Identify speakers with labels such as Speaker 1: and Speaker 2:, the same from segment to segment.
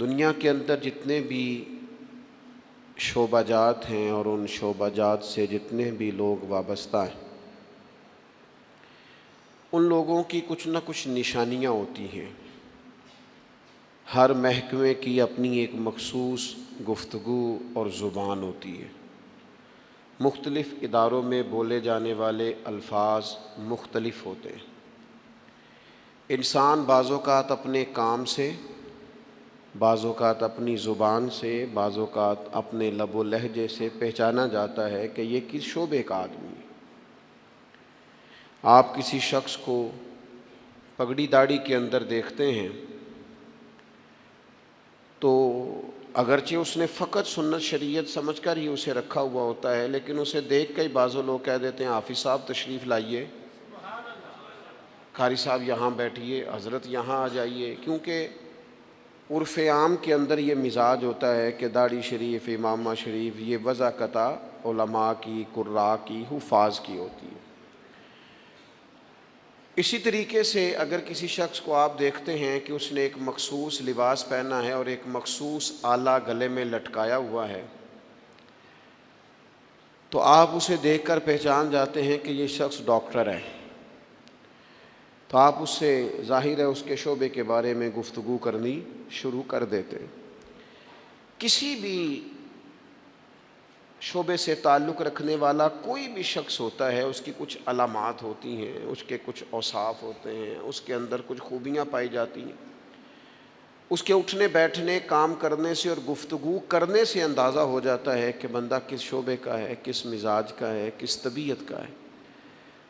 Speaker 1: دنیا کے اندر جتنے بھی شعبہ جات ہیں اور ان شعبہ جات سے جتنے بھی لوگ وابستہ ہیں، ان لوگوں کی کچھ نہ کچھ نشانیاں ہوتی ہیں۔ ہر محکمے کی اپنی ایک مخصوص گفتگو اور زبان ہوتی ہے۔ مختلف اداروں میں بولے جانے والے الفاظ مختلف ہوتے ہیں۔ انسان بعض اوقات اپنے کام سے، بعض اوقات اپنی زبان سے، بعض اوقات اپنے لب و لہجے سے پہچانا جاتا ہے کہ یہ کس شعبے کا آدمی ہے۔ آپ کسی شخص کو پگڑی داڑھی کے اندر دیکھتے ہیں تو اگرچہ اس نے فقط سنت شریعت سمجھ کر ہی اسے رکھا ہوا ہوتا ہے، لیکن اسے دیکھ کے بعض لوگ کہہ دیتے ہیں حافظ صاحب تشریف لائیے، قاری صاحب یہاں بیٹھیے، حضرت یہاں آ جائیے، کیونکہ عرف عام کے اندر یہ مزاج ہوتا ہے کہ داڑھی شریف، امامہ شریف یہ وضاقت علماء کی، قراء کی، حفاظ کی ہوتی ہے۔ اسی طریقے سے اگر کسی شخص کو آپ دیکھتے ہیں کہ اس نے ایک مخصوص لباس پہنا ہے اور ایک مخصوص آلہ گلے میں لٹکایا ہوا ہے، تو آپ اسے دیکھ کر پہچان جاتے ہیں کہ یہ شخص ڈاکٹر ہے، تو آپ اس سے ظاہر ہے اس کے شعبے کے بارے میں گفتگو کرنی شروع کر دیتے۔ کسی بھی شعبے سے تعلق رکھنے والا کوئی بھی شخص ہوتا ہے، اس کی کچھ علامات ہوتی ہیں، اس کے کچھ اوصاف ہوتے ہیں، اس کے اندر کچھ خوبیاں پائی جاتی ہیں۔ اس کے اٹھنے بیٹھنے، کام کرنے سے اور گفتگو کرنے سے اندازہ ہو جاتا ہے کہ بندہ کس شعبے کا ہے، کس مزاج کا ہے، کس طبیعت کا ہے۔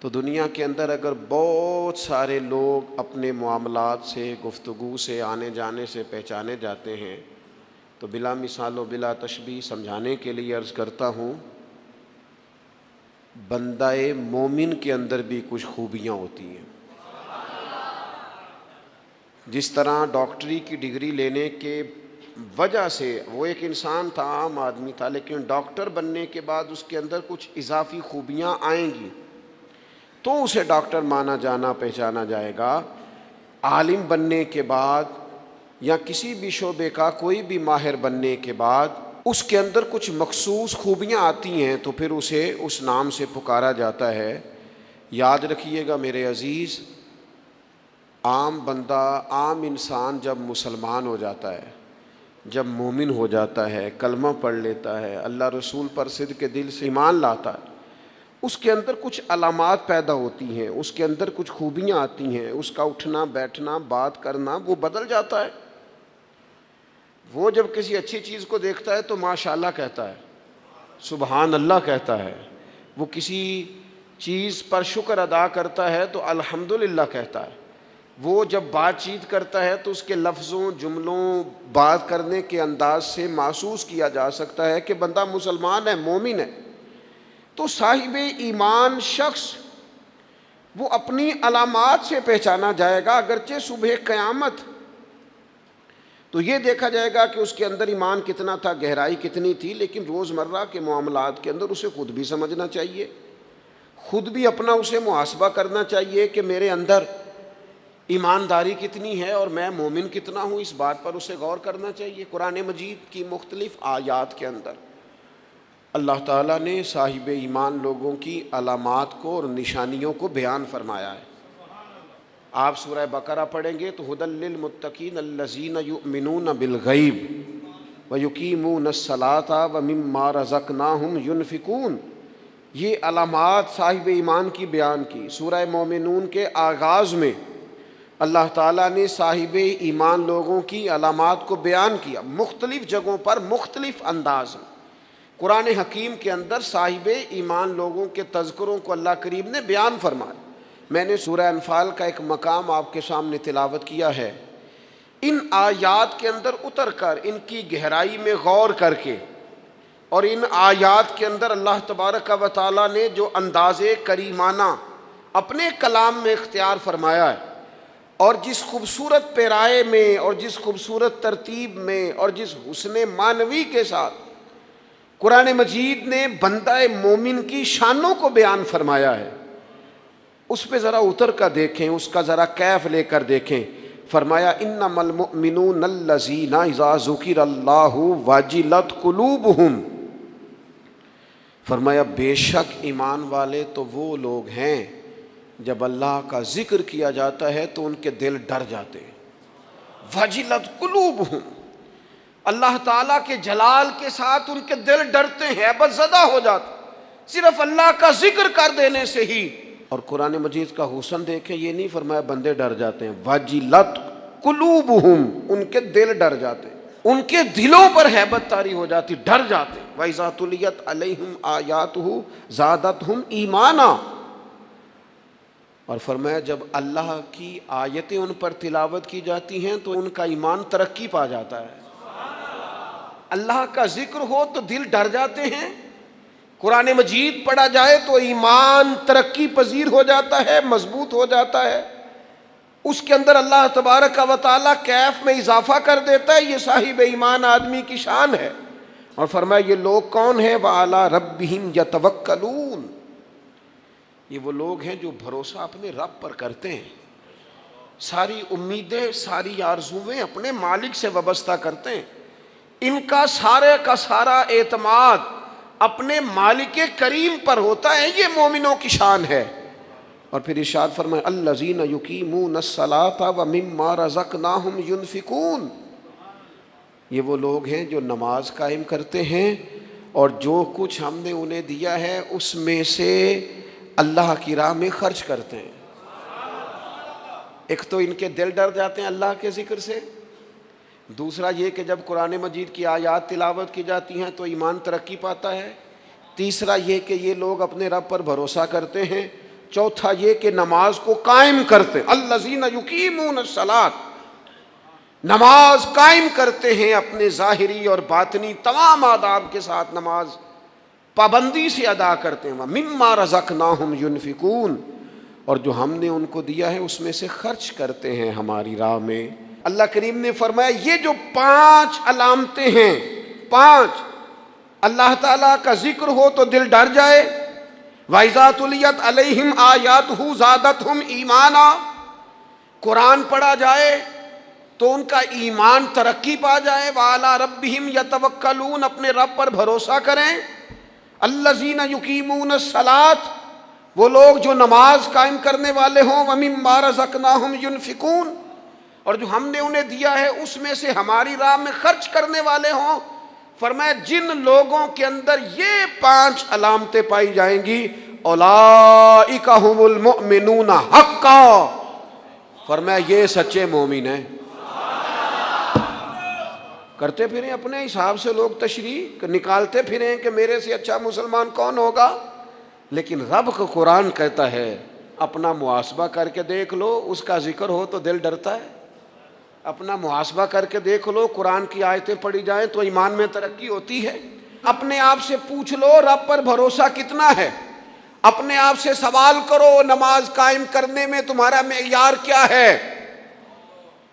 Speaker 1: تو دنیا کے اندر اگر بہت سارے لوگ اپنے معاملات سے، گفتگو سے، آنے جانے سے پہچانے جاتے ہیں، تو بلا مثال و بلا تشبیہ سمجھانے کے لیے عرض کرتا ہوں، بندہ مومن کے اندر بھی کچھ خوبیاں ہوتی ہیں۔ جس طرح ڈاکٹری کی ڈگری لینے کے وجہ سے وہ ایک انسان تھا، عام آدمی تھا، لیکن ڈاکٹر بننے کے بعد اس کے اندر کچھ اضافی خوبیاں آئیں گی تو اسے ڈاکٹر مانا جانا، پہچانا جائے گا۔ عالم بننے کے بعد یا کسی بھی شعبے کا کوئی بھی ماہر بننے کے بعد اس کے اندر کچھ مخصوص خوبیاں آتی ہیں تو پھر اسے اس نام سے پکارا جاتا ہے۔ یاد رکھیے گا میرے عزیز، عام بندہ، عام انسان جب مسلمان ہو جاتا ہے، جب مومن ہو جاتا ہے، کلمہ پڑھ لیتا ہے، اللہ رسول پر صدق کے دل سے ایمان لاتا ہے، اس کے اندر کچھ علامات پیدا ہوتی ہیں، اس کے اندر کچھ خوبیاں آتی ہیں، اس کا اٹھنا بیٹھنا، بات کرنا وہ بدل جاتا ہے۔ وہ جب کسی اچھی چیز کو دیکھتا ہے تو ماشاءاللہ کہتا ہے، سبحان اللہ کہتا ہے۔ وہ کسی چیز پر شکر ادا کرتا ہے تو الحمدللہ کہتا ہے۔ وہ جب بات چیت کرتا ہے تو اس کے لفظوں، جملوں، بات کرنے کے انداز سے محسوس کیا جا سکتا ہے کہ بندہ مسلمان ہے، مومن ہے۔ تو صاحب ایمان شخص وہ اپنی علامات سے پہچانا جائے گا، اگرچہ صبح قیامت تو یہ دیکھا جائے گا کہ اس کے اندر ایمان کتنا تھا، گہرائی کتنی تھی، لیکن روزمرہ کے معاملات کے اندر اسے خود بھی سمجھنا چاہیے، خود بھی اپنا اسے محاسبہ کرنا چاہیے کہ میرے اندر ایمانداری کتنی ہے اور میں مومن کتنا ہوں، اس بات پر اسے غور کرنا چاہیے۔ قرآن مجید کی مختلف آیات کے اندر اللہ تعالیٰ نے صاحب ایمان لوگوں کی علامات کو اور نشانیوں کو بیان فرمایا ہے۔ آپ سورہ بقرہ پڑھیں گے تو ھدی للمتقین الذین یؤمنون بالغیب ویقیمون الصلاۃ ومما رزقناہم ینفقون، یہ علامات صاحب ایمان کی بیان کی۔ سورہ مومنون کے آغاز میں اللہ تعالیٰ نے صاحب ایمان لوگوں کی علامات کو بیان کیا، مختلف جگہوں پر مختلف انداز میں۔ قرآن حکیم کے اندر صاحب ایمان لوگوں کے تذکروں کو اللہ کریم نے بیان فرمایا۔ میں نے سورہ انفال کا ایک مقام آپ کے سامنے تلاوت کیا ہے۔ ان آیات کے اندر اتر کر، ان کی گہرائی میں غور کر کے، اور ان آیات کے اندر اللہ تبارک و تعالیٰ نے جو انداز کریمانہ اپنے کلام میں اختیار فرمایا ہے، اور جس خوبصورت پیرائے میں اور جس خوبصورت ترتیب میں اور جس حسن معنوی کے ساتھ قرآن مجید نے بندہ مومن کی شانوں کو بیان فرمایا ہے، اس پہ ذرا اتر کر دیکھیں، اس کا ذرا کیف لے کر دیکھیں۔ فرمایا انما المؤمنون الذین اذا ذکر اللہ وجلت قلوبہم، فرمایا بے شک ایمان والے تو وہ لوگ ہیں جب اللہ کا ذکر کیا جاتا ہے تو ان کے دل ڈر جاتے ہیں. وجلت قلوبہم، اللہ تعالیٰ کے جلال کے ساتھ ان کے دل ڈرتے ہیں، ہیبت زدہ ہو جاتے صرف اللہ کا ذکر کر دینے سے ہی. اور قرآن مجید کا حسن دیکھیں، یہ نہیں فرمایا بندے ڈر جاتے ہیں، وجلت قلوبہم، ان کے دل ڈر جاتے ہیں، ان کے دلوں پر ہیبت طاری ہو جاتی، ڈر جاتے. وَإِذَا تُلِيَتْ عَلَيْهِمْ آيَاتُهُ زَادَتْهُمْ ایمانا، اور فرمایا جب اللہ کی آیتیں ان پر تلاوت کی جاتی ہیں تو ان کا ایمان ترقی پا جاتا ہے. اللہ کا ذکر ہو تو دل ڈر جاتے ہیں، قرآن مجید پڑھا جائے تو ایمان ترقی پذیر ہو جاتا ہے، مضبوط ہو جاتا ہے، اس کے اندر اللہ تبارک و تعالیٰ کیف میں اضافہ کر دیتا ہے. یہ صاحب ایمان آدمی کی شان ہے. اور فرمایا یہ لوگ کون ہیں؟ وَعَلَىٰ رَبِّهِمْ يَتَوَكَّلُونَ، یہ وہ لوگ ہیں جو بھروسہ اپنے رب پر کرتے ہیں، ساری امیدیں ساری آرزویں اپنے مالک سے وابستہ کرتے ہیں، ان کا سارے کا سارا اعتماد اپنے مالک کریم پر ہوتا ہے. یہ مومنوں کی شان ہے. اور پھر ارشاد فرمائے الذین یقیمون الصلاۃ ومما رزقناہم ینفقون، یہ وہ لوگ ہیں جو نماز قائم کرتے ہیں اور جو کچھ ہم نے انہیں دیا ہے اس میں سے اللہ کی راہ میں خرچ کرتے ہیں. ایک تو ان کے دل ڈر جاتے ہیں اللہ کے ذکر سے، دوسرا یہ کہ جب قرآن مجید کی آیات تلاوت کی جاتی ہیں تو ایمان ترقی پاتا ہے، تیسرا یہ کہ یہ لوگ اپنے رب پر بھروسہ کرتے ہیں، چوتھا یہ کہ نماز کو قائم کرتے ہیں. الذین یقیمون الصلاۃ، نماز قائم کرتے ہیں اپنے ظاہری اور باطنی تمام آداب کے ساتھ، نماز پابندی سے ادا کرتے ہیں. وَمِمَّا رَزَقْنَاهُمْ يُنْفِقُونَ، اور جو ہم نے ان کو دیا ہے اس میں سے خرچ کرتے ہیں ہماری راہ میں. اللہ کریم نے فرمایا یہ جو 5 علامتیں ہیں، 5، اللہ تعالیٰ کا ذکر ہو تو دل ڈر جائے، وَإِذَا تُلِيَتْ عَلَيْهِمْ آيَاتُهُ زَادَتْهُمْ ایمانا، قرآن پڑھا جائے تو ان کا ایمان ترقی پا جائے، وَعَلَىٰ رَبِّهِمْ يَتَوَكَّلُونَ، اپنے رب پر بھروسہ کریں. الَّذِينَ يُقِيمُونَ الصَّلَاةَ، وہ لوگ جو نماز قائم کرنے والے ہوں، وَمِمَّا رَزَقْنَاهُمْ يُنْفِقُونَ، اور جو ہم نے انہیں دیا ہے اس میں سے ہماری راہ میں خرچ کرنے والے ہوں. فرمایا جن لوگوں کے اندر یہ 5 علامتیں پائی جائیں گی، اولئک ھم المؤمنون حقا، فرمایا یہ سچے مومن ہیں. کرتے پھریں اپنے حساب سے لوگ تشریح نکالتے پھریں کہ میرے سے اچھا مسلمان کون ہوگا، لیکن رب کا قرآن کہتا ہے اپنا محاسبہ کر کے دیکھ لو، اس کا ذکر ہو تو دل ڈرتا ہے. اپنا محاسبہ کر کے دیکھ لو، قرآن کی آیتیں پڑھی جائیں تو ایمان میں ترقی ہوتی ہے. اپنے آپ سے پوچھ لو رب پر بھروسہ کتنا ہے، اپنے آپ سے سوال کرو نماز قائم کرنے میں تمہارا معیار کیا ہے.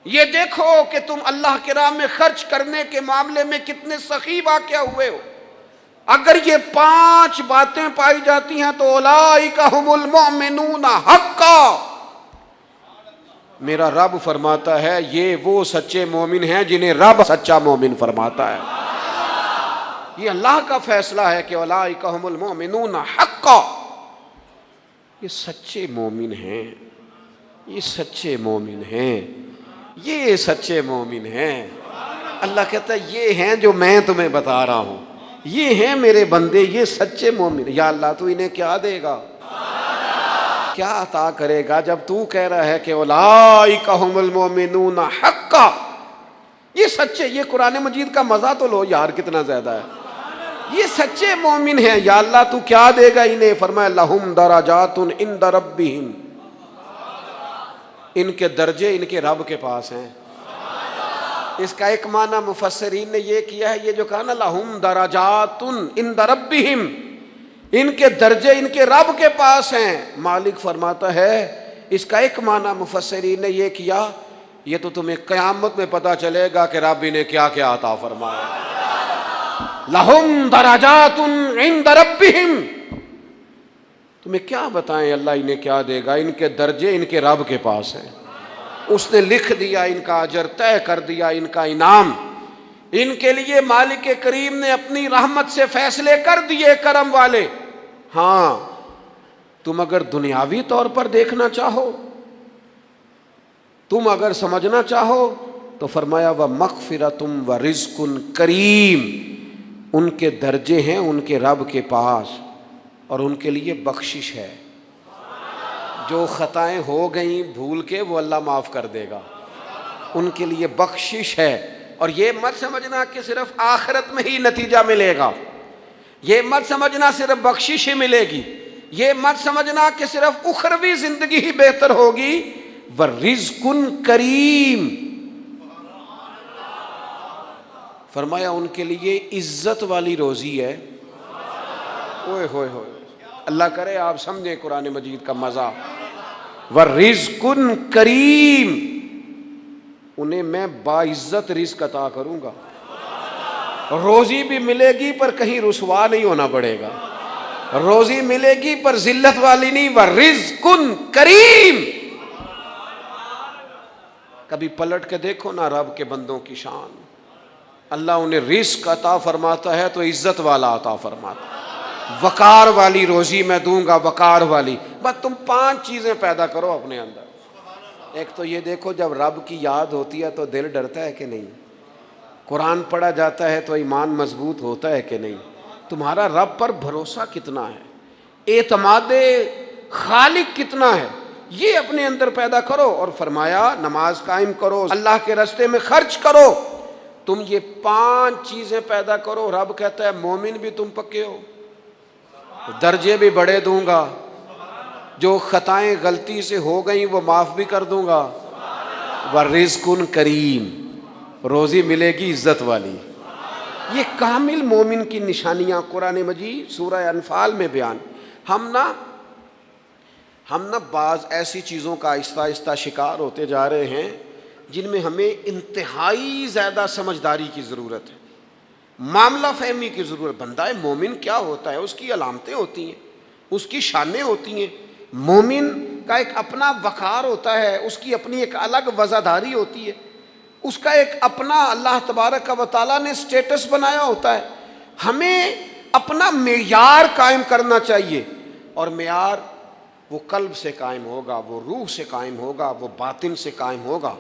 Speaker 1: یہ دیکھو کہ تم اللہ کے راہ میں خرچ کرنے کے معاملے میں کتنے سخی واقع ہوئے ہو. اگر یہ 5 باتیں پائی جاتی ہیں تو اولئک ھم المؤمنون حقا، میرا رب فرماتا ہے یہ وہ سچے مومن ہیں جنہیں رب سچا مومن فرماتا ہے. یہ اللہ کا فیصلہ ہے کہ اولئک ھم المؤمنون حقا، یہ سچے مومن ہیں، یہ سچے مومن ہیں، یہ سچے مومن ہیں. اللہ کہتا ہے یہ ہیں جو میں تمہیں بتا رہا ہوں، یہ ہیں میرے بندے، یہ سچے مومن. یا اللہ تو انہیں کیا دے گا، کیا عطا کرے گا جب تو کہہ رہا ہے کہ اولئک ھم المؤمنون حقا، یہ سچے. یہ قرآن مجید کا مزہ تو لو یار کتنا زیادہ ہے. یہ سچے مومن ہیں، یا اللہ تو کیا دے گا انہیں. فرمایا لہم درجات عند ربہم، ان کے درجے ان کے رب کے پاس ہیں. اس کا ایک معنی مفسرین نے یہ کیا ہے، یہ جو کہا نا لہم درجات عند ربہم، ان کے درجے ان کے رب کے پاس ہیں. مالک فرماتا ہے اس کا ایک معنی مفسرین نے یہ کیا، یہ تو تمہیں قیامت میں پتہ چلے گا کہ رب انہیں کیا کیا عطا فرمایا. لہم درجات عند ربہم، تمہیں کیا بتائیں اللہ انہیں کیا دے گا، ان کے درجے ان کے رب کے پاس ہیں. اس نے لکھ دیا ان کا اجر، طے کر دیا ان کا انعام۔ ان کے لیے مالک کریم نے اپنی رحمت سے فیصلے کر دیے کرم والے۔ ہاں تم اگر دنیاوی طور پر دیکھنا چاہو، تم اگر سمجھنا چاہو تو فرمایا وَمَغْفِرَةٌ وَرِزْقٌ کریم، ان کے درجے ہیں ان کے رب کے پاس، اور ان کے لیے بخشش ہے۔ جو خطائیں ہو گئیں بھول کے وہ اللہ معاف کر دے گا، ان کے لیے بخشش ہے۔ اور یہ مت سمجھنا کہ صرف آخرت میں ہی نتیجہ ملے گا، یہ مت سمجھنا صرف بخشش ہی ملے گی، یہ مت سمجھنا کہ صرف اخروی زندگی ہی بہتر ہوگی۔ وَرِزْقٌ کریم، فرمایا ان کے لیے عزت والی روزی ہے۔ اوئے ہوئے ہوئے، اللہ کرے آپ سمجھیں قرآن مجید کا مزہ۔ وَرِزْقٌ کریم، انہیں میں باعزت رزق عطا کروں گا، روزی بھی ملے گی پر کہیں رسوا نہیں ہونا پڑے گا، روزی ملے گی پر ذلت والی نہیں۔ وَرِزْقٌ کریم، کبھی پلٹ کے دیکھو نا رب کے بندوں کی شان، اللہ انہیں رزق عطا فرماتا ہے تو عزت والا عطا فرماتا ہے۔ وقار والی روزی میں دوں گا، وقار والی۔ بس تم 5 چیزیں پیدا کرو اپنے اندر۔ ایک تو یہ دیکھو جب رب کی یاد ہوتی ہے تو دل ڈرتا ہے کہ نہیں، قرآن پڑھا جاتا ہے تو ایمان مضبوط ہوتا ہے کہ نہیں، تمہارا رب پر بھروسہ کتنا ہے، اعتماد خالق کتنا ہے، یہ اپنے اندر پیدا کرو۔ اور فرمایا نماز قائم کرو، اللہ کے راستے میں خرچ کرو۔ تم یہ 5 چیزیں پیدا کرو، رب کہتا ہے مومن بھی تم پکے ہو، درجے بھی بڑے دوں گا، جو خطائیں غلطی سے ہو گئیں وہ معاف بھی کر دوں گا۔ وَرِزْقٌ کریم، روزی ملے گی عزت والی۔ یہ کامل مومن کی نشانیاں قرآن مجید سورہ انفال میں بیان۔ ہم نا بعض ایسی چیزوں کا آہستہ آہستہ شکار ہوتے جا رہے ہیں جن میں ہمیں انتہائی زیادہ سمجھداری کی ضرورت ہے، معاملہ فہمی کی ضرورت۔ بندہ مومن کیا ہوتا ہے، اس کی علامتیں ہوتی ہیں، اس کی شانیں ہوتی ہیں۔ مومن کا ایک اپنا وقار ہوتا ہے، اس کی اپنی ایک الگ وزاداری ہوتی ہے، اس کا ایک اپنا اللہ تبارک و تعالیٰ نے سٹیٹس بنایا ہوتا ہے۔ ہمیں اپنا معیار قائم کرنا چاہیے، اور معیار وہ قلب سے قائم ہوگا، وہ روح سے قائم ہوگا، وہ باطن سے قائم ہوگا۔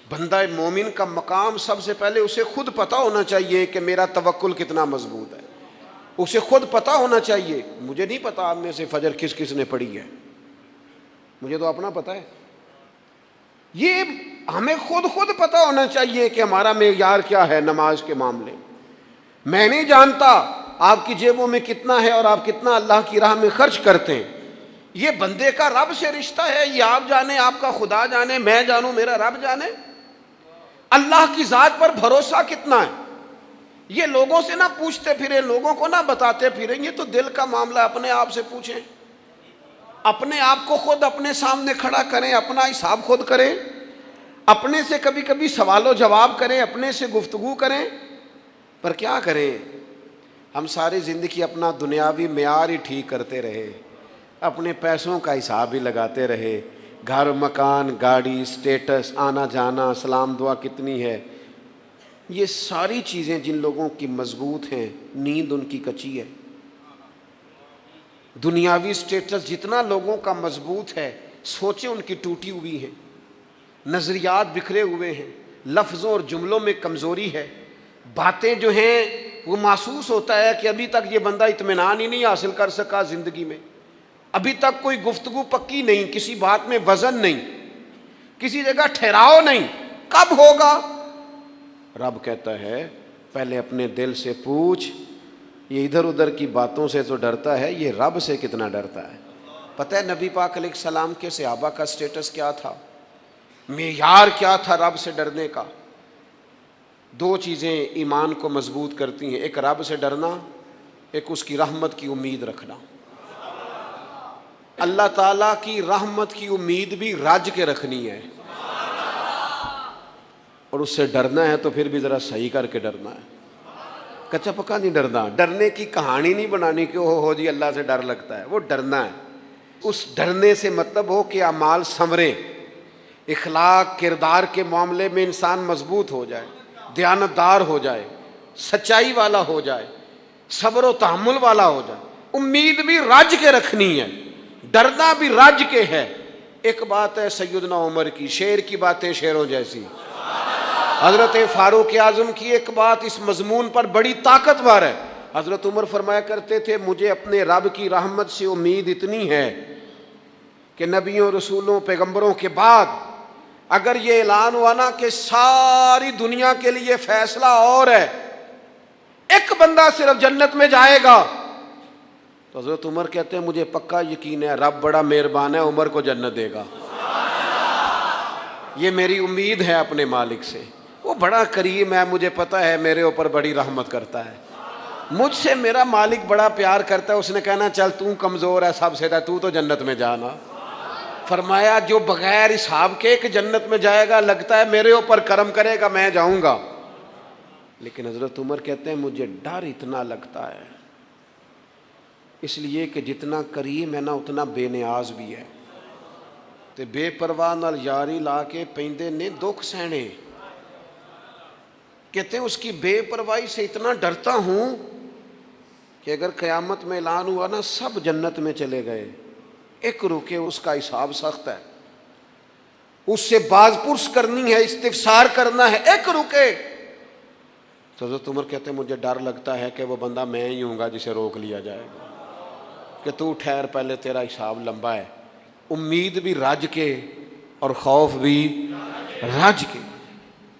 Speaker 1: بندہ مومن کا مقام سب سے پہلے اسے خود پتہ ہونا چاہیے کہ میرا توکل کتنا مضبوط ہے، اسے خود پتہ ہونا چاہیے۔ مجھے نہیں پتا آپ میں سے فجر کس کس نے پڑھی ہے، مجھے تو اپنا پتہ ہے۔ یہ ہمیں خود پتہ ہونا چاہیے کہ ہمارا معیار کیا ہے نماز کے معاملے میں۔ میں نہیں جانتا آپ کی جیبوں میں کتنا ہے اور آپ کتنا اللہ کی راہ میں خرچ کرتے ہیں، یہ بندے کا رب سے رشتہ ہے، یہ آپ جانے، آپ کا خدا جانے، میں جانوں، میرا رب جانے۔ اللہ کی ذات پر بھروسہ کتنا ہے، یہ لوگوں سے نہ پوچھتے پھریں، لوگوں کو نہ بتاتے پھریں، یہ تو دل کا معاملہ، اپنے آپ سے پوچھیں، اپنے آپ کو خود اپنے سامنے کھڑا کریں، اپنا حساب خود کریں، اپنے سے کبھی کبھی سوال و جواب کریں، اپنے سے گفتگو کریں۔ پر کیا کریں، ہم ساری زندگی اپنا دنیاوی معیار ہی ٹھیک کرتے رہے، اپنے پیسوں کا حساب ہی لگاتے رہے، گھر، مکان، گاڑی، سٹیٹس، آنا جانا، سلام دعا کتنی ہے۔ یہ ساری چیزیں جن لوگوں کی مضبوط ہیں، نیند ان کی کچی ہے۔ دنیاوی سٹیٹس جتنا لوگوں کا مضبوط ہے، سوچیں ان کی ٹوٹی ہوئی ہیں، نظریات بکھرے ہوئے ہیں، لفظوں اور جملوں میں کمزوری ہے، باتیں جو ہیں وہ محسوس ہوتا ہے کہ ابھی تک یہ بندہ اطمینان ہی نہیں حاصل کر سکا زندگی میں، ابھی تک کوئی گفتگو پکی نہیں، کسی بات میں وزن نہیں، کسی جگہ ٹھہراؤ نہیں، کب ہوگا؟ رب کہتا ہے پہلے اپنے دل سے پوچھ، یہ ادھر ادھر کی باتوں سے تو ڈرتا ہے، یہ رب سے کتنا ڈرتا ہے۔ پتہ ہے نبی پاک علیہ السلام کے صحابہ کا سٹیٹس کیا تھا، معیار کیا تھا رب سے ڈرنے کا؟ 2 چیزیں ایمان کو مضبوط کرتی ہیں، ایک رب سے ڈرنا، ایک اس کی رحمت کی امید رکھنا۔ اللہ تعالیٰ کی رحمت کی امید بھی رج کے رکھنی ہے، اور اس سے ڈرنا ہے تو پھر بھی ذرا صحیح کر کے ڈرنا ہے، کچا پکا نہیں ڈرنا۔ ڈرنے کی کہانی نہیں بنانی کہ ہو جی اللہ سے ڈر لگتا ہے، وہ ڈرنا ہے۔ اس ڈرنے سے مطلب ہو کہ اعمال سنوریں، اخلاق کردار کے معاملے میں انسان مضبوط ہو جائے، دیانتدار ہو جائے، سچائی والا ہو جائے، صبر و تحمل والا ہو جائے، امید بھی رج کے رکھنی ہے، ڈرنا بھی رج کے ہے۔ ایک بات ہے سیدنا عمر کی، شیر کی باتیں شیروں جیسی، حضرت فاروق اعظم کی ایک بات اس مضمون پر بڑی طاقتور ہے۔ حضرت عمر فرمایا کرتے تھے مجھے اپنے رب کی رحمت سے امید اتنی ہے کہ نبیوں رسولوں پیغمبروں کے بعد اگر یہ اعلان ہوا نا کہ ساری دنیا کے لیے فیصلہ اور ہے، ایک بندہ صرف جنت میں جائے گا، تو حضرت عمر کہتے ہیں مجھے پکا یقین ہے رب بڑا مہربان ہے، عمر کو جنت دے گا، یہ میری امید ہے اپنے مالک سے، وہ بڑا کریم ہے، مجھے پتہ ہے میرے اوپر بڑی رحمت کرتا ہے، مجھ سے میرا مالک بڑا پیار کرتا ہے، اس نے کہنا چل تو کمزور ہے سب سے تو جنت میں جانا۔ فرمایا جو بغیر حساب کے ایک جنت میں جائے گا لگتا ہے میرے اوپر کرم کرے گا میں جاؤں گا، لیکن حضرت عمر کہتے ہیں مجھے ڈر اتنا لگتا ہے، اس لیے کہ جتنا کریم ہے نا اتنا بے نیاز بھی ہے، تے بے پرواہ نال یاری لا کے پیندے نے دکھ سہنے۔ کہتے ہیں اس کی بے پرواہی سے اتنا ڈرتا ہوں کہ اگر قیامت میں اعلان ہوا نا سب جنت میں چلے گئے، ایک رکے اس کا حساب سخت ہے، اس سے باز پرس کرنی ہے، استفسار کرنا ہے، ایک رکے۔ تو حضرت عمر کہتے ہیں مجھے ڈر لگتا ہے کہ وہ بندہ میں ہی ہوں گا جسے روک لیا جائے گا کہ تو ٹھہر پہلے تیرا حساب لمبا ہے۔ امید بھی رج کے اور خوف بھی رج کے۔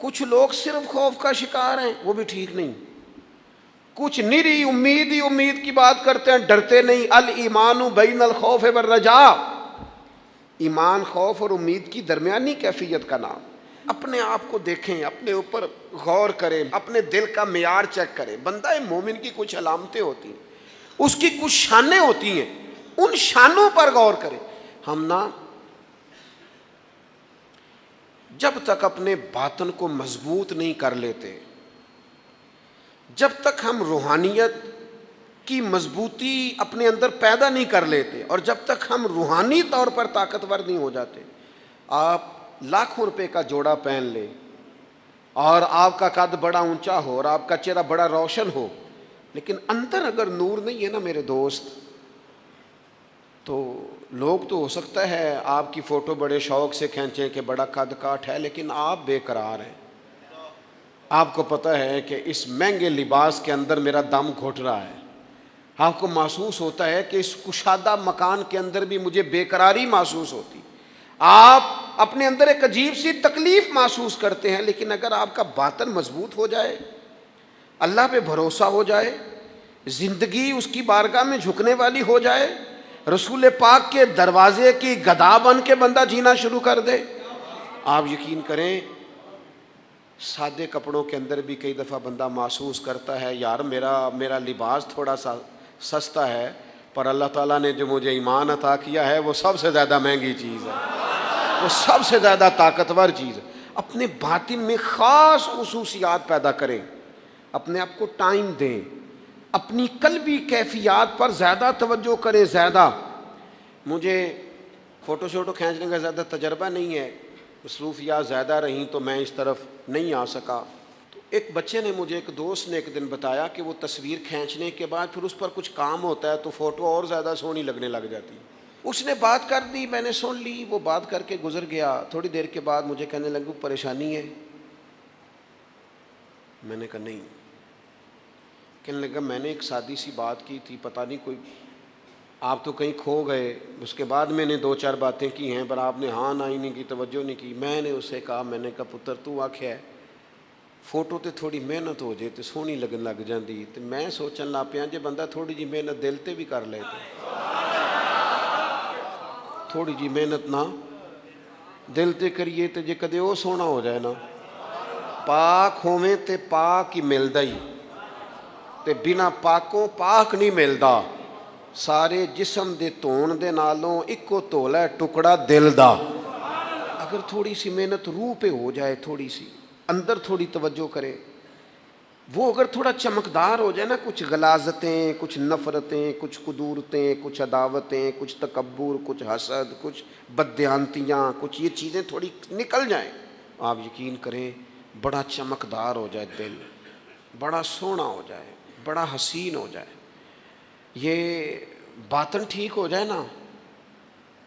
Speaker 1: کچھ لوگ صرف خوف کا شکار ہیں، وہ بھی ٹھیک نہیں، کچھ نری امید ہی امید کی بات کرتے ہیں، ڈرتے نہیں۔ الایمان بین الخوف والرجاء، ایمان خوف اور امید کی درمیانی کیفیت کا نام۔ اپنے آپ کو دیکھیں، اپنے اوپر غور کریں، اپنے دل کا معیار چیک کریں۔ بندہ مومن کی کچھ علامتیں ہوتی ہیں، اس کی کچھ شانیں ہوتی ہیں، ان شانوں پر غور کریں۔ ہم نا جب تک اپنے باطن کو مضبوط نہیں کر لیتے، جب تک ہم روحانیت کی مضبوطی اپنے اندر پیدا نہیں کر لیتے، اور جب تک ہم روحانی طور پر طاقتور نہیں ہو جاتے، آپ لاکھوں روپے کا جوڑا پہن لیں اور آپ کا قد بڑا اونچا ہو اور آپ کا چہرہ بڑا روشن ہو، لیکن اندر اگر نور نہیں ہے نا میرے دوست، تو لوگ تو ہو سکتا ہے آپ کی فوٹو بڑے شوق سے کھینچیں کہ بڑا قد کاٹ ہے، لیکن آپ بے قرار ہیں۔ آپ کو پتہ ہے کہ اس مہنگے لباس کے اندر میرا دم گھٹ رہا ہے، آپ کو محسوس ہوتا ہے کہ اس کشادہ مکان کے اندر بھی مجھے بے قراری محسوس ہوتی، آپ اپنے اندر ایک عجیب سی تکلیف محسوس کرتے ہیں، لیکن اگر آپ کا باطن مضبوط ہو جائے، اللہ پہ بھروسہ ہو جائے، زندگی اس کی بارگاہ میں جھکنے والی ہو جائے، رسول پاک کے دروازے کی گدا بن کے بندہ جینا شروع کر دے، آپ یقین کریں سادے کپڑوں کے اندر بھی کئی دفعہ بندہ محسوس کرتا ہے یار میرا لباس تھوڑا سا سستا ہے، پر اللہ تعالیٰ نے جو مجھے ایمان عطا کیا ہے وہ سب سے زیادہ مہنگی چیز ہے، وہ سب سے زیادہ طاقتور چیز ہے۔ اپنے باطن میں خاص خصوصیات پیدا کریں، اپنے آپ کو ٹائم دیں، اپنی قلبی کیفیات پر زیادہ توجہ کریں۔ زیادہ مجھے فوٹو شوٹو کھینچنے کا زیادہ تجربہ نہیں ہے، مصروفیات زیادہ رہیں تو میں اس طرف نہیں آ سکا۔ تو ایک بچے نے مجھے، ایک دوست نے ایک دن بتایا کہ وہ تصویر کھینچنے کے بعد پھر اس پر کچھ کام ہوتا ہے تو فوٹو اور زیادہ سونی لگنے لگ جاتی ہے۔ اس نے بات کر دی، میں نے سن لی، وہ بات کر کے گزر گیا۔ تھوڑی دیر کے بعد مجھے کہنے لگا پریشانی ہے؟ میں نے کہا نہیں۔ کہنے لگا میں نے ایک سادی سی بات کی تھی، پتہ نہیں کوئی آپ تو کہیں کھو گئے، اس کے بعد میں نے دو چار باتیں کی ہیں پر آپ نے ہاں نہ ہی نہیں کی، توجہ نہیں کی۔ میں نے اسے کہا، میں نے کہا پتر تو آکھیا ہے فوٹو تے تھوڑی محنت ہو جائے تو سونی لگن لگ جاندی، تے میں سوچن لگ پیا جے بندہ تھوڑی جی محنت دل تے بھی کر لے، تھوڑی جی محنت نہ دل تے کریے تے جے کدے وہ سونا ہو جائے نا، پاک ہوویں تے پاک ہی ملدا ہی، تے بنا پاکوں پاک نہیں ملدا۔ سارے جسم دے دھون دے نالوں اکو تولا ہے ٹکڑا دل دا۔ اگر تھوڑی سی محنت روح پہ ہو جائے، تھوڑی سی اندر تھوڑی توجہ کرے، وہ اگر تھوڑا چمکدار ہو جائے نا، کچھ غلاظتیں، کچھ نفرتیں، کچھ قدورتیں، کچھ عداوتیں، کچھ تکبر، کچھ حسد، کچھ بددیانتیاں، کچھ یہ چیزیں تھوڑی نکل جائیں، آپ یقین کریں بڑا چمکدار ہو جائے دل، بڑا سونا ہو جائے، بڑا حسین ہو جائے، یہ باطن ٹھیک ہو جائے نا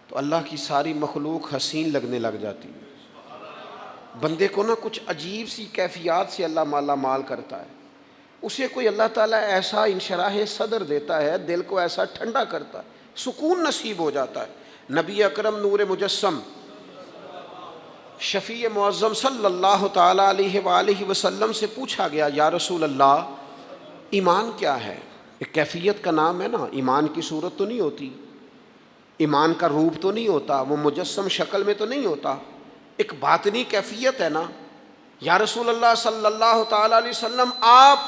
Speaker 1: تو اللہ کی ساری مخلوق حسین لگنے لگ جاتی ہے۔ بندے کو نا کچھ عجیب سی کیفیات سے اللہ مالا مال کرتا ہے، اسے کوئی اللہ تعالیٰ ایسا انشراح صدر دیتا ہے، دل کو ایسا ٹھنڈا کرتا ہے، سکون نصیب ہو جاتا ہے۔ نبی اکرم نور مجسم شفیع معظم صلی اللہ تعالیٰ علیہ وآلہ وسلم سے پوچھا گیا، یا رسول اللہ ایمان کیا ہے؟ ایک کیفیت کا نام ہے نا، ایمان کی صورت تو نہیں ہوتی، ایمان کا روپ تو نہیں ہوتا، وہ مجسم شکل میں تو نہیں ہوتا، ایک باطنی کیفیت ہے نا۔ یا رسول اللہ صلی اللہ تعالیٰ علیہ وسلم آپ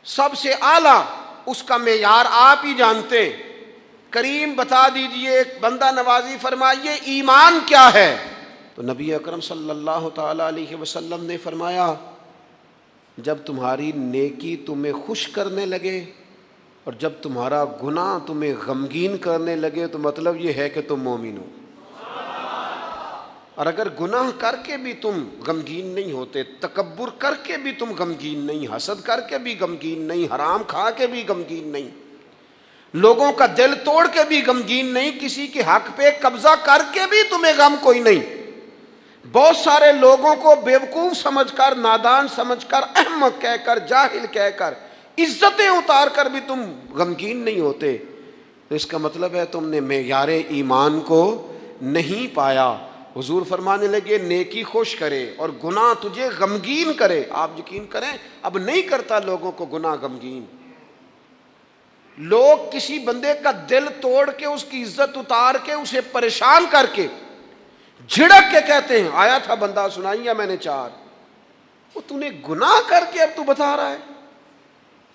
Speaker 1: سب سے اعلیٰ، اس کا معیار آپ ہی جانتے ہیں، کریم بتا دیجئے، بندہ نوازی فرمائیے ایمان کیا ہے؟ تو نبی اکرم صلی اللہ تعالیٰ علیہ وسلم نے فرمایا، جب تمہاری نیکی تمہیں خوش کرنے لگے اور جب تمہارا گناہ تمہیں غمگین کرنے لگے تو مطلب یہ ہے کہ تم مومن ہو۔ اور اگر گناہ کر کے بھی تم غمگین نہیں ہوتے، تکبر کر کے بھی تم غمگین نہیں، حسد کر کے بھی غمگین نہیں، حرام کھا کے بھی غمگین نہیں، لوگوں کا دل توڑ کے بھی غمگین نہیں، کسی کے حق پہ قبضہ کر کے بھی تمہیں غم کوئی نہیں، بہت سارے لوگوں کو بیوقوف سمجھ کر، نادان سمجھ کر، احمق کہہ کر، جاہل کہہ کر، عزتیں اتار کر بھی تم غمگین نہیں ہوتے، تو اس کا مطلب ہے تم نے معیار ایمان کو نہیں پایا۔ حضور فرمانے لگے نیکی خوش کرے اور گناہ تجھے غمگین کرے، آپ یقین کریں اب نہیں کرتا لوگوں کو گناہ غمگین۔ لوگ کسی بندے کا دل توڑ کے، اس کی عزت اتار کے، اسے پریشان کر کے، جھڑک کے کہتے ہیں، آیا تھا بندہ سنائیا میں نے چار، وہ تو نے گناہ کر کے اب تو بتا رہا ہے،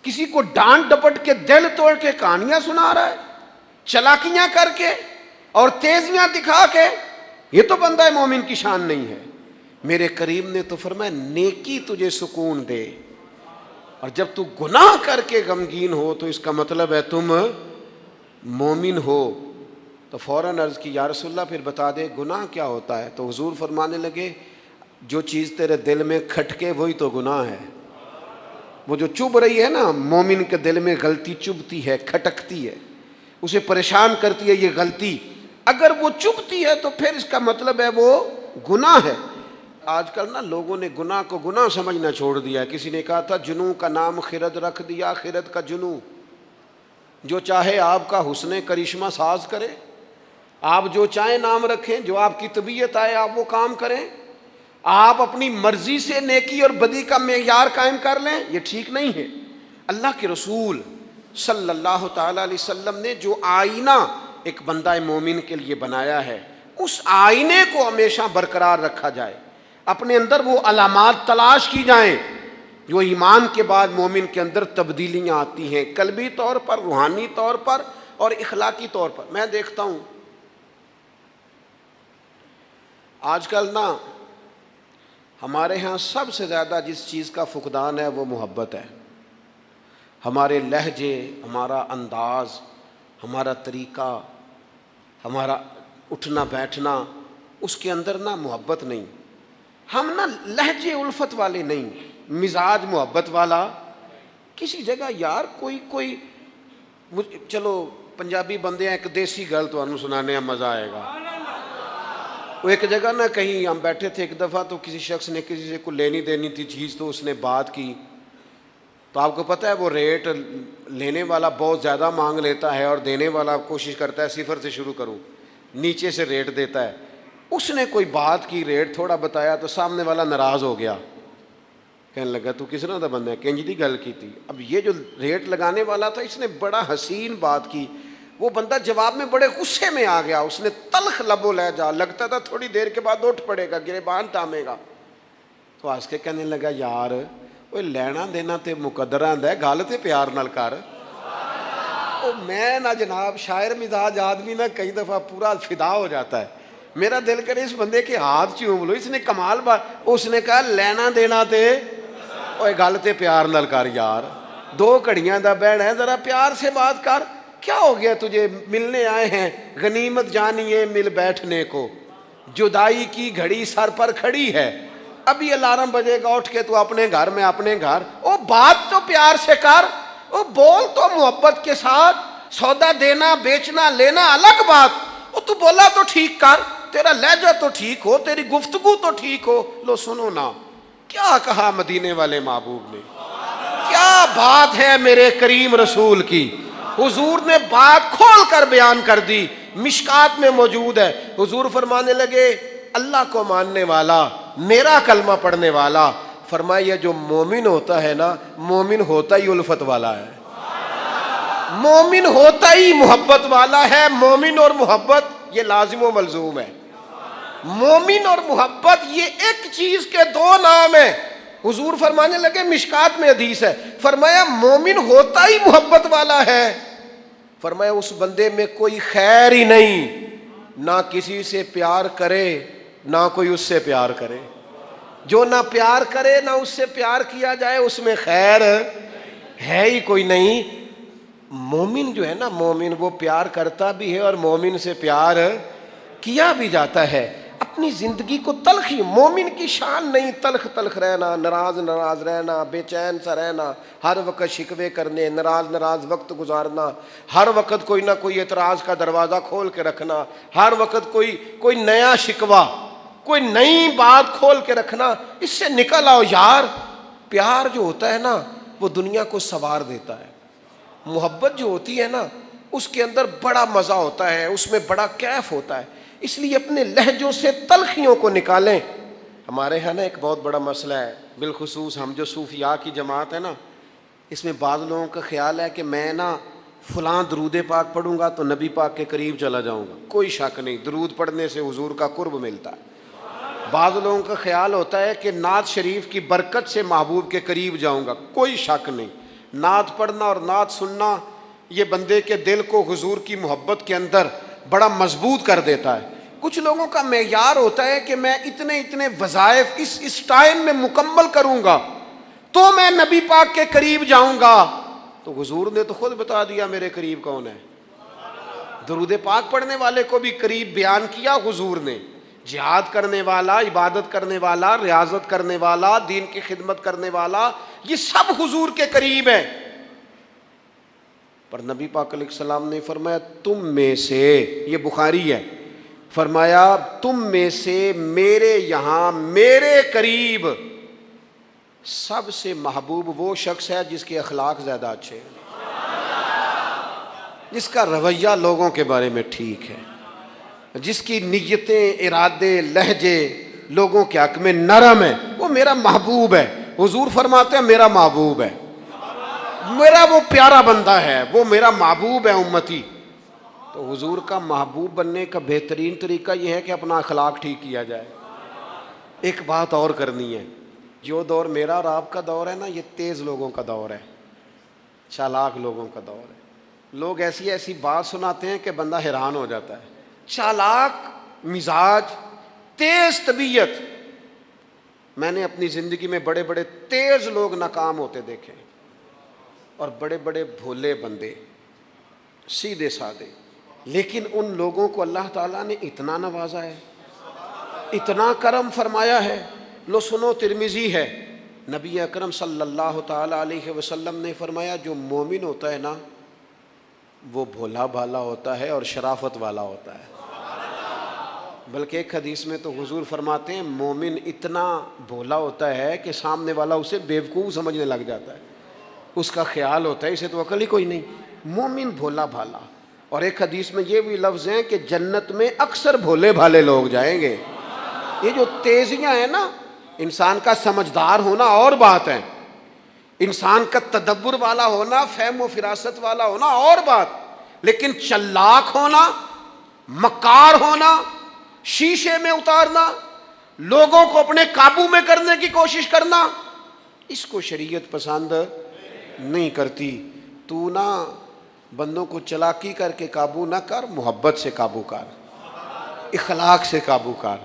Speaker 1: کسی کو ڈانٹ ڈپٹ کے دل توڑ کے کہانیاں سنا رہا ہے، چلاکیاں کر کے اور تیزیاں دکھا کے، یہ تو بندہ مومن کی شان نہیں ہے۔ میرے کریم نے تو فرمایا نیکی تجھے سکون دے، اور جب تو گناہ کر کے غمگین ہو تو اس کا مطلب ہے تم مومن ہو۔ تو فوراً عرض کی، یا رسول اللہ پھر بتا دے گناہ کیا ہوتا ہے؟ تو حضور فرمانے لگے جو چیز تیرے دل میں کھٹکے وہی تو گناہ ہے۔ وہ جو چبھ رہی ہے نا، مومن کے دل میں غلطی چبھتی ہے، کھٹکتی ہے، اسے پریشان کرتی ہے یہ غلطی، اگر وہ چبھتی ہے تو پھر اس کا مطلب ہے وہ گناہ ہے۔ آج کل نا لوگوں نے گناہ کو گناہ سمجھنا چھوڑ دیا ہے۔ کسی نے کہا تھا جنوں کا نام خرد رکھ دیا، خرد کا جنوں، جو چاہے آپ کا حسن کرشمہ ساز کرے، آپ جو چاہیں نام رکھیں، جو آپ کی طبیعت آئے آپ وہ کام کریں، آپ اپنی مرضی سے نیکی اور بدی کا معیار قائم کر لیں، یہ ٹھیک نہیں ہے۔ اللہ کے رسول صلی اللہ تعالی علیہ وسلم نے جو آئینہ ایک بندہ مومن کے لیے بنایا ہے، اس آئینے کو ہمیشہ برقرار رکھا جائے، اپنے اندر وہ علامات تلاش کی جائیں جو ایمان کے بعد مومن کے اندر تبدیلیاں آتی ہیں، قلبی طور پر، روحانی طور پر اور اخلاقی طور پر۔ میں دیکھتا ہوں آج کل نا ہمارے ہاں سب سے زیادہ جس چیز کا فقدان ہے وہ محبت ہے۔ ہمارے لہجے، ہمارا انداز، ہمارا طریقہ، ہمارا اٹھنا بیٹھنا، اس کے اندر نا محبت نہیں، ہم نا لہجے الفت والے نہیں، مزاج محبت والا۔ کسی جگہ یار کوئی چلو پنجابی بندے ہیں، ایک دیسی گل تو سنانے میں مزہ آئے گا۔ وہ ایک جگہ نا کہیں ہم بیٹھے تھے ایک دفعہ، تو کسی شخص نے کسی سے کوئی لینی دینی تھی چیز، تو اس نے بات کی، تو آپ کو پتہ ہے وہ ریٹ لینے والا بہت زیادہ مانگ لیتا ہے اور دینے والا کوشش کرتا ہے صفر سے شروع کروں، نیچے سے ریٹ دیتا ہے۔ اس نے کوئی بات کی، ریٹ تھوڑا بتایا تو سامنے والا ناراض ہو گیا، کہنے لگا تو کس طرح دا بندہ ہے، کنج دی گل کی تھی۔ اب یہ جو ریٹ لگانے والا تھا اس نے بڑا حسین بات کی، وہ بندہ جواب میں بڑے غصے میں آ گیا، اس نے تلخ لب و لہجہ، لگتا تھا تھوڑی دیر کے بعد اٹھ پڑے گا، گریبان تامے گا۔ تو ہنس کے کہنے لگا یار وہ لینا دینا تے مقدر آندا ہے، گل تے پیار نال کر۔ او میں نہ جناب شاعر مزاج آدمی نہ کئی دفعہ پورا فدا ہو جاتا ہے، میرا دل کرے اس بندے کے ہاتھ چوم لو، اس نے کمال بات، اس نے کہا لینا دینا تے اوے گل تے پیار نال کر یار, 2 گھڑیاں دا بہن ہے, ذرا پیار سے بات کر. کیا ہو گیا تجھے؟ ملنے آئے ہیں, غنیمت جانی ہے مل بیٹھنے کو, جدائی کی گھڑی سر پر کھڑی ہے, ابھی الارم بجے گا اٹھ کے تو اپنے گھر میں اپنے گھر. او بات تو پیار سے کر, او بول تو محبت کے ساتھ. سودا دینا بیچنا لینا الگ بات, او تو بولا تو ٹھیک کر, تیرا لہجہ تو ٹھیک ہو, تیری گفتگو تو ٹھیک ہو. لو سنو نا کیا کہا مدینے والے محبوب نے, کیا بات ہے میرے کریم رسول کی. حضور نے بات کھول کر بیان کر دی, مشکات میں موجود ہے. حضور فرمانے لگے اللہ کو ماننے والا, میرا کلمہ پڑھنے والا, فرمایا جو مومن ہوتا ہے نا, مومن ہوتا ہی الفت والا ہے, مومن ہوتا ہی محبت والا ہے. مومن اور محبت یہ لازم و ملزوم ہے. مومن اور محبت یہ ایک چیز کے 2 نام ہیں. حضور فرمانے لگے, مشکات میں حدیث ہے, فرمایا مومن ہوتا ہی محبت والا ہے. فرمایا اس بندے میں کوئی خیر ہی نہیں, نہ کسی سے پیار کرے نہ کوئی اس سے پیار کرے. جو نہ پیار کرے نہ اس سے پیار کیا جائے, اس میں خیر ہے ہی کوئی نہیں. مومن جو ہے نا, مومن وہ پیار کرتا بھی ہے اور مومن سے پیار کیا بھی جاتا ہے. اپنی زندگی کو تلخی, مومن کی شان نہیں تلخ تلخ رہنا, ناراض ناراض رہنا, بے چین سا رہنا, ہر وقت شکوے کرنے, ناراض وقت گزارنا, ہر وقت کوئی نہ کوئی اعتراض کا دروازہ کھول کے رکھنا, ہر وقت کوئی نیا شکوہ, کوئی نئی بات کھول کے رکھنا. اس سے نکل آؤ یار. پیار جو ہوتا ہے نا وہ دنیا کو سنوار دیتا ہے. محبت جو ہوتی ہے نا اس کے اندر بڑا مزہ ہوتا ہے, اس میں بڑا کیف ہوتا ہے. اس لیے اپنے لہجوں سے تلخیوں کو نکالیں. ہمارے ہاں نا ایک بہت بڑا مسئلہ ہے, بالخصوص ہم جو صوفیاء کی جماعت ہے نا, اس میں بعض لوگوں کا خیال ہے کہ میں نا فلاں درود پاک پڑھوں گا تو نبی پاک کے قریب چلا جاؤں گا. کوئی شک نہیں, درود پڑھنے سے حضور کا قرب ملتا ہے. بعض لوگوں کا خیال ہوتا ہے کہ نعت شریف کی برکت سے محبوب کے قریب جاؤں گا. کوئی شک نہیں, نعت پڑھنا اور نعت سننا یہ بندے کے دل کو حضور کی محبت کے اندر بڑا مضبوط کر دیتا ہے. کچھ لوگوں کا معیار ہوتا ہے کہ میں اتنے وظائف اس ٹائم میں مکمل کروں گا تو میں نبی پاک کے قریب جاؤں گا. تو حضور نے تو خود بتا دیا میرے قریب کون ہے. درود پاک پڑھنے والے کو بھی قریب بیان کیا حضور نے. جہاد کرنے والا, عبادت کرنے والا, ریاضت کرنے والا, دین کی خدمت کرنے والا, یہ سب حضور کے قریب ہیں. پر نبی پاک علیہ السلام نے فرمایا تم میں سے, یہ بخاری ہے, فرمایا تم میں سے میرے یہاں میرے قریب سب سے محبوب وہ شخص ہے جس کے اخلاق زیادہ اچھے ہیں, جس کا رویہ لوگوں کے بارے میں ٹھیک ہے, جس کی نیتیں, ارادے, لہجے لوگوں کے حق میں نرم ہے, وہ میرا محبوب ہے. حضور فرماتے ہیں میرا محبوب ہے, میرا وہ پیارا بندہ ہے, وہ میرا محبوب ہے امتی. تو حضور کا محبوب بننے کا بہترین طریقہ یہ ہے کہ اپنا اخلاق ٹھیک کیا جائے. ایک بات اور کرنی ہے, جو دور میرا اور آپ کا دور ہے نا, یہ تیز لوگوں کا دور ہے, چالاک لوگوں کا دور ہے. لوگ ایسی بات سناتے ہیں کہ بندہ حیران ہو جاتا ہے. چالاک مزاج, تیز طبیعت. میں نے اپنی زندگی میں بڑے بڑے تیز لوگ ناکام ہوتے دیکھے اور بڑے بڑے بھولے بندے سیدھے سادے. لیکن ان لوگوں کو اللہ تعالیٰ نے اتنا نوازا ہے, اتنا کرم فرمایا ہے. لو سنو, ترمذی ہے, نبی اکرم صلی اللہ تعالیٰ علیہ وسلم نے فرمایا جو مومن ہوتا ہے نا وہ بھولا بھالا ہوتا ہے اور شرافت والا ہوتا ہے. بلکہ ایک حدیث میں تو حضور فرماتے ہیں مومن اتنا بھولا ہوتا ہے کہ سامنے والا اسے بیوقوف سمجھنے لگ جاتا ہے, اس کا خیال ہوتا ہے اسے تو عقل ہی کوئی نہیں. مومن بھولا بھالا. اور ایک حدیث میں یہ بھی لفظ ہیں کہ جنت میں اکثر بھولے بھالے لوگ جائیں گے. یہ جو تیزیاں ہیں نا, انسان کا سمجھدار ہونا اور بات ہے, انسان کا تدبر والا ہونا, فہم و فراست والا ہونا اور بات, لیکن چلاک ہونا, مکار ہونا, شیشے میں اتارنا, لوگوں کو اپنے قابو میں کرنے کی کوشش کرنا, اس کو شریعت پسند نہیں کرتی. تو نہ بندوں کو چلاکی کر کے قابو نہ کر, محبت سے قابو کر, اخلاق سے قابو کر.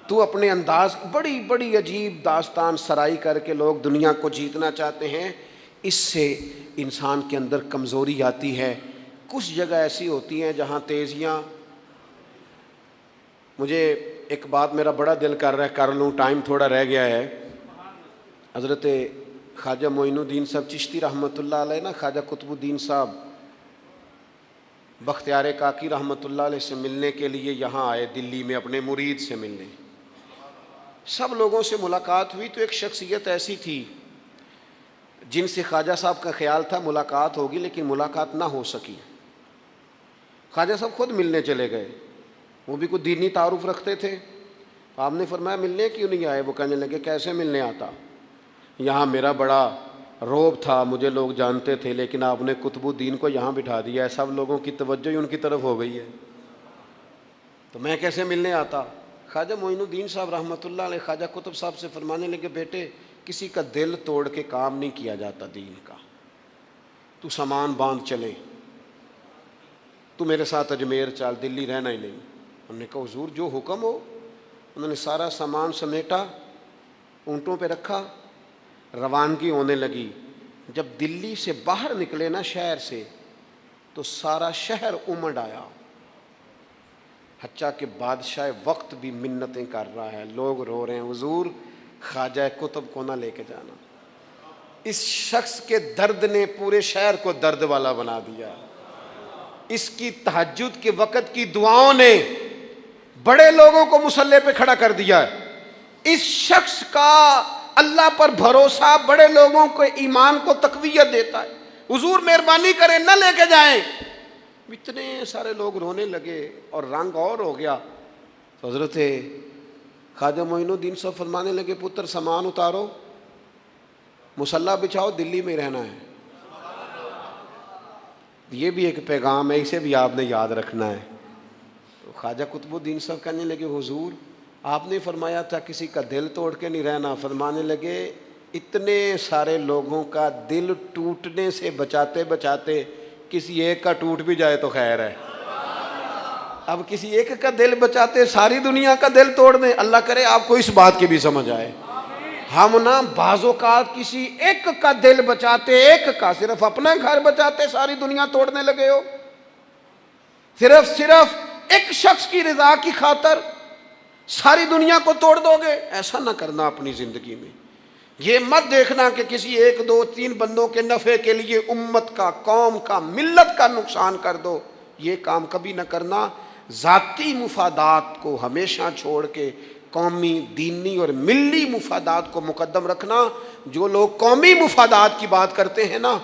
Speaker 1: تو اپنے انداز بڑی بڑی عجیب داستان سرائی کر کے لوگ دنیا کو جیتنا چاہتے ہیں، اس سے انسان کے اندر کمزوری آتی ہے۔ کچھ جگہ ایسی ہوتی ہیں جہاں تیزیاں، مجھے ایک بات میرا بڑا دل کر رہا ہے، کر لوں، ٹائم تھوڑا رہ گیا ہے۔ حضرت خواجہ معین الدین صاحب چشتی رحمۃ اللہ علیہ نا، خواجہ قطب الدین صاحب بختیار کاکی رحمۃ اللہ علیہ سے ملنے کے لیے یہاں آئے، دلی میں اپنے مرید سے ملنے۔ سب لوگوں سے ملاقات ہوئی تو ایک شخصیت ایسی تھی جن سے خواجہ صاحب کا خیال تھا ملاقات ہوگی، لیکن ملاقات نہ ہو سکی۔ خواجہ صاحب خود ملنے چلے گئے، وہ بھی کوئی دینی تعارف رکھتے تھے۔ آپ نے فرمایا ملنے کیوں نہیں آئے؟ وہ کہنے لگے کیسے ملنے آتا، یہاں میرا بڑا روب تھا، مجھے لوگ جانتے تھے، لیکن آپ نے قطب الدین کو یہاں بٹھا دیا ہے، سب لوگوں کی توجہ ہی ان کی طرف ہو گئی ہے، تو میں کیسے ملنے آتا؟ خواجہ معین الدین صاحب رحمۃ اللہ علیہ خواجہ قطب صاحب سے فرمانے لگے بیٹے کسی کا دل توڑ کے کام نہیں کیا جاتا دین کا، تو سامان باندھ چلے، تو میرے ساتھ اجمیر چل، دلی رہنا ہی نہیں۔ انہوں نے کہا حضور جو حکم ہو۔ انہوں نے سارا سامان سمیٹا، اونٹوں پہ رکھا، روانگی ہونے لگی۔ جب دلی سے باہر نکلے نا شہر سے، تو سارا شہر امڑ آیا، حتیٰ کہ بادشاہ وقت بھی منتیں کر رہا ہے، لوگ رو رہے ہیں حضور خواجہ قطب کو نہ لے کے جانا۔ اس شخص کے درد نے پورے شہر کو درد والا بنا دیا، اس کی تہجد کے وقت کی دعاؤں نے بڑے لوگوں کو مسلح پہ کھڑا کر دیا ہے۔ اس شخص کا اللہ پر بھروسہ بڑے لوگوں کو ایمان کو تقویت دیتا ہے۔ حضور مہربانی کریں نہ لے کے جائیں۔ اتنے سارے لوگ رونے لگے اور رنگ اور ہو گیا۔ تو حضرت خواجہ معین الدین صاحب فرمانے لگے پتر سامان اتارو، مصلی بچھاؤ، دلی میں رہنا ہے۔ یہ بھی ایک پیغام ہے، اسے بھی آپ نے یاد رکھنا ہے۔ تو خواجہ قطب الدین صاحب کہنے لگے حضور آپ نے فرمایا تھا کسی کا دل توڑ کے نہیں رہنا۔ فرمانے لگے اتنے سارے لوگوں کا دل ٹوٹنے سے بچاتے بچاتے کسی ایک کا ٹوٹ بھی جائے تو خیر ہے۔ اب کسی ایک کا دل بچاتے ساری دنیا کا دل توڑ دیں، اللہ کرے آپ کو اس بات کی بھی سمجھ آئے۔ ہم نا بعض اوقات کسی ایک کا دل بچاتے، ایک کا، صرف اپنا گھر بچاتے ساری دنیا توڑنے لگے ہو، صرف ایک شخص کی رضا کی خاطر ساری دنیا کو توڑ دو گے۔ ایسا نہ کرنا اپنی زندگی میں۔ یہ مت دیکھنا کہ کسی ایک دو تین بندوں کے نفع کے لیے امت کا، قوم کا، ملت کا نقصان کر دو، یہ کام کبھی نہ کرنا۔ ذاتی مفادات کو ہمیشہ چھوڑ کے قومی، دینی اور ملی مفادات کو مقدم رکھنا۔ جو لوگ قومی مفادات کی بات کرتے ہیں نا،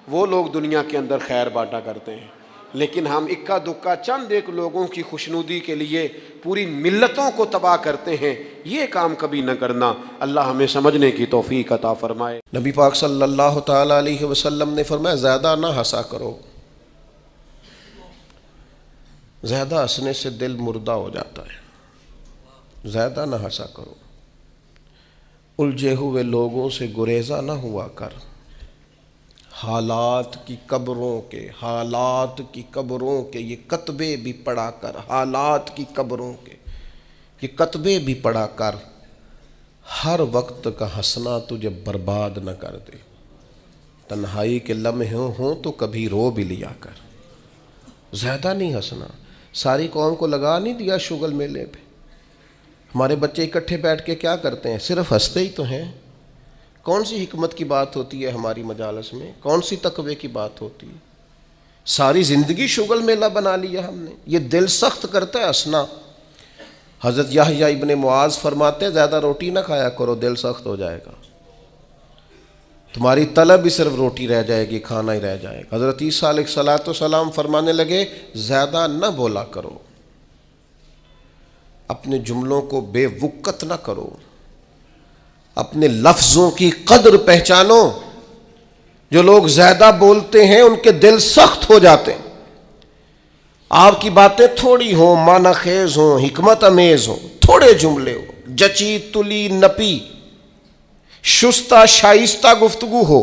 Speaker 1: وہ لوگ دنیا کے اندر خیر بانٹا کرتے ہیں، لیکن ہم اکا دکا چند ایک لوگوں کی خوشنودی کے لیے پوری ملتوں کو تباہ کرتے ہیں، یہ کام کبھی نہ کرنا۔ اللہ ہمیں سمجھنے کی توفیق عطا فرمائے۔ نبی پاک صلی اللہ تعالی علیہ وسلم نے فرمایا زیادہ نہ ہنسا کرو، زیادہ ہنسنے سے دل مردہ ہو جاتا ہے، زیادہ نہ ہنسا کرو۔ الجھے ہوئے لوگوں سے گریزہ نہ ہوا کر، حالات کی قبروں کے یہ کتبے بھی پڑھا کر، حالات کی قبروں کے یہ کتبے بھی پڑھا کر، ہر وقت کا ہنسنا تجھے برباد نہ کر دے۔ تنہائی کے لمحے ہوں تو کبھی رو بھی لیا کر، زیادہ نہیں ہنسنا۔ ساری قوم کو لگا نہیں دیا شغل میلے پہ، ہمارے بچے اکٹھے بیٹھ کے کیا کرتے ہیں؟ صرف ہنستے ہی تو ہیں۔ کون سی حکمت کی بات ہوتی ہے ہماری مجالس میں؟ کون سی تقوی کی بات ہوتی ہے؟ ساری زندگی شغل میلہ بنا لیا ہم نے۔ یہ دل سخت کرتا ہے ہنسنا۔ حضرت یحییٰ ابن معاذ فرماتے ہیں زیادہ روٹی نہ کھایا کرو، دل سخت ہو جائے گا، تمہاری طلب ہی صرف روٹی رہ جائے گی، کھانا ہی رہ جائے گا۔ حضرت عیسیٰ علیہ السلام فرمانے لگے زیادہ نہ بولا کرو، اپنے جملوں کو بے وقت نہ کرو، اپنے لفظوں کی قدر پہچانو۔ جو لوگ زیادہ بولتے ہیں ان کے دل سخت ہو جاتے ہیں۔ آپ کی باتیں تھوڑی ہوں، معنی خیز ہوں، حکمت امیز ہوں، تھوڑے جملے ہو، جچی تلی نپی شستہ شائستہ گفتگو ہو،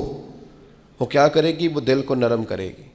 Speaker 1: وہ کیا کرے گی؟ وہ دل کو نرم کرے گی۔